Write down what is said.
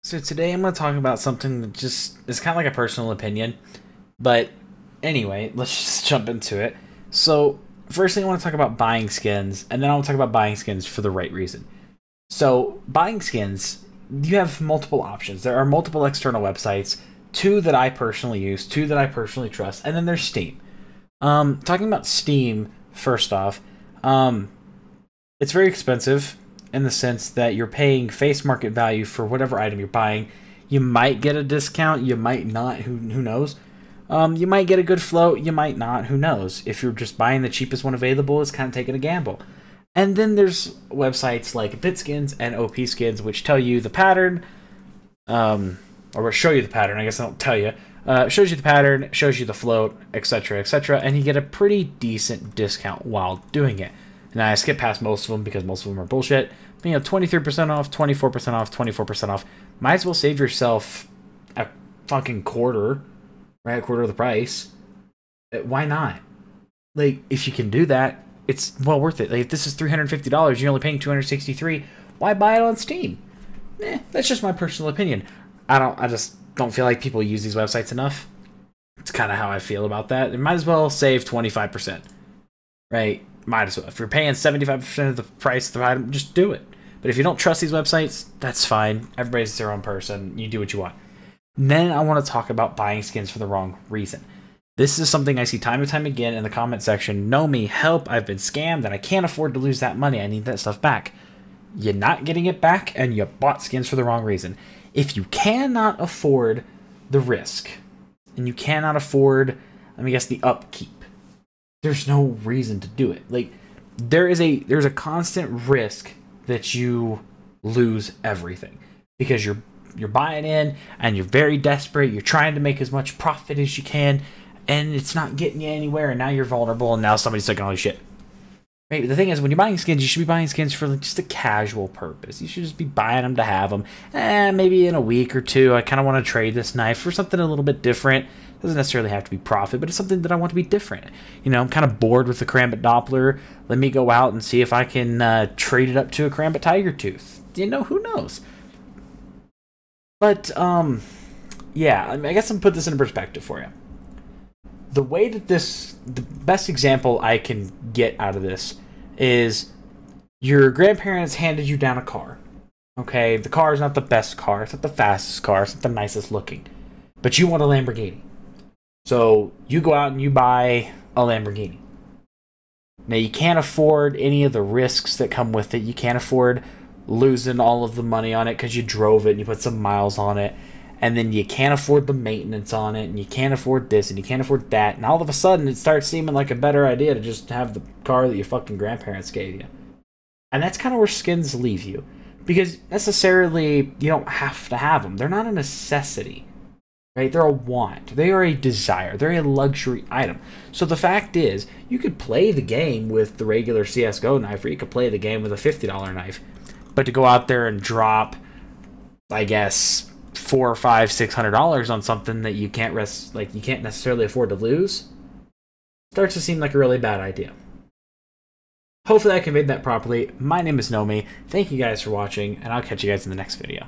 So today I'm going to talk about something that just is kind of like a personal opinion. But anyway, let's just jump into it. So first thing I want to talk about buying skins, and then I want to talk about buying skins for the right reason. So buying skins, you have multiple options. There are multiple external websites, two that I personally use, two that I personally trust, and then there's Steam. Talking about Steam, first off, it's very expensive in the sense that you're paying face market value for whatever item you're buying. You might get a discount, you might not, who knows. You might get a good float, you might not, who knows. If you're just buying the cheapest one available, it's kind of taking a gamble. And then there's websites like BitSkins and OP Skins, which tell you the pattern, or show you the pattern, I guess I don't tell you. Shows you the pattern, shows you the float, etc., and you get a pretty decent discount while doing it. Now, I skip past most of them because most of them are bullshit. But, 23% off, 24% off, 24% off. Might as well save yourself a fucking quarter, right? A quarter of the price. Why not? Like, if you can do that, it's well worth it. Like, if this is $350, you're only paying $263. Why buy it on Steam? That's just my personal opinion. I just don't feel like people use these websites enough. It's kind of how I feel about that. You might as well save 25%, right? Might as well. If you're paying 75% of the price of the item, just do it. But if you don't trust these websites, that's fine. Everybody's their own person. You do what you want. And then I want to talk about buying skins for the wrong reason. This is something I see time and time again in the comment section. Know me, help, I've been scammed, and I can't afford to lose that money. I need that stuff back. You're not getting it back, and you bought skins for the wrong reason. If you cannot afford the risk, and you cannot afford, let me guess, the upkeep, there's no reason to do it. Like, there's a constant risk that you lose everything because you're buying in and you're very desperate. You're trying to make as much profit as you can, and it's not getting you anywhere. And now you're vulnerable, and now somebody's taking all your shit. Right? But the thing is, when you're buying skins, you should be buying skins for just a casual purpose. You should just be buying them to have them. Maybe in a week or two, I kind of want to trade this knife for something a little bit different. Doesn't necessarily have to be profit, but it's something that I want to be different. I'm kind of bored with the Karambit Doppler. Let me go out and see if I can trade it up to a Karambit Tiger Tooth. Who knows? But, yeah, I guess I'm put this in perspective for you. The way that the best example I can get out of this is your grandparents handed you down a car. Okay, the car is not the best car, it's not the fastest car, it's not the nicest looking, but you want a Lamborghini. So you go out and you buy a Lamborghini. Now, you can't afford any of the risks that come with it. You can't afford losing all of the money on it because you drove it and you put some miles on it. And then you can't afford the maintenance on it, and you can't afford this, and you can't afford that. And all of a sudden, it starts seeming like a better idea to just have the car that your fucking grandparents gave you. And that's kind of where skins leave you. Because necessarily, you don't have to have them. They're not a necessity. Right? They're a want. They are a desire. They're a luxury item. So the fact is, you could play the game with the regular CSGO knife, or you could play the game with a $50 knife. But to go out there and drop, I guess, $400 or $600 on something that you can't necessarily afford to lose, starts to seem like a really bad idea. Hopefully I conveyed that properly. My name is Nomi. Thank you guys for watching, and I'll catch you guys in the next video.